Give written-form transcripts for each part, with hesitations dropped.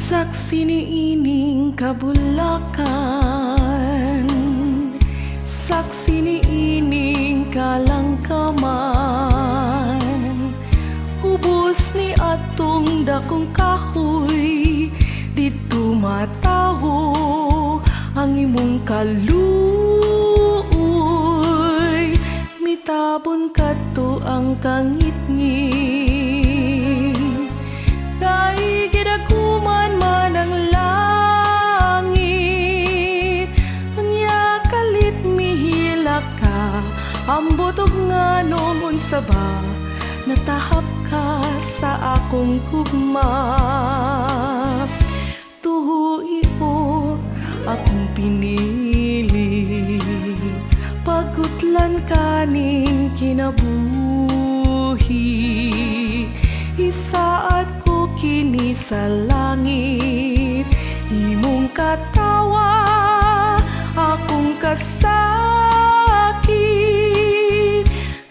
Saksi niining kabulakan, saksi niining kalangkaman. Hubos ni atong dakong kahoy, dito matawo ang imong kaluoy. Mitabon kadto ang kangit-ngit, kay gidaguman man ang langit. Unya kalit mihila ka, ambot og nganom unsa ba, natahap ka sa akong gugma. Tuhui o akong pinili, pagutlan kaning kinabuhi. Isaad ko kini sa langit, imong katawa akong kasakit.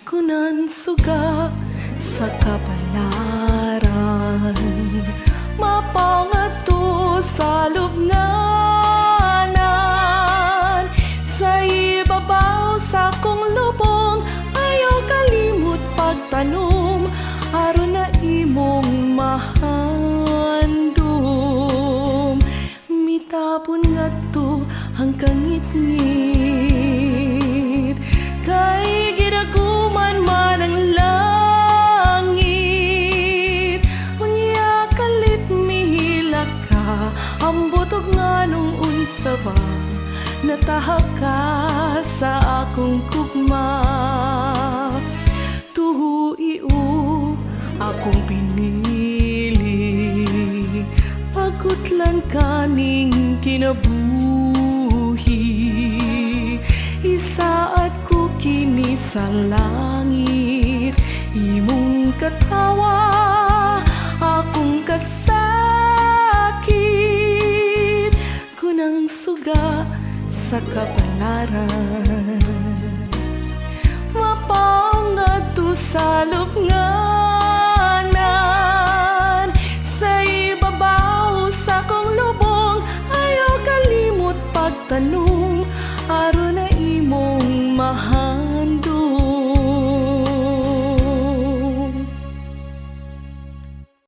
Kunan suga sa kapalaran, mapangadto sa lubnganan. Sa ibabaw sa kong lubong, ayaw kalimot pagtanom, aron na imong mahandom. Mitabon ngadto ang kangit-ngit, kay gidaguman man ang langit. Unya kalit mihila ka, ambot og nganong unsa ba, natahak ka sa akong gugma. Tuhui o akong pinili, pagutlan kaning kinabuhi. Isaad ko kini sa langit, imong katawa akong kasakit. Kunang suga sa kapalaran.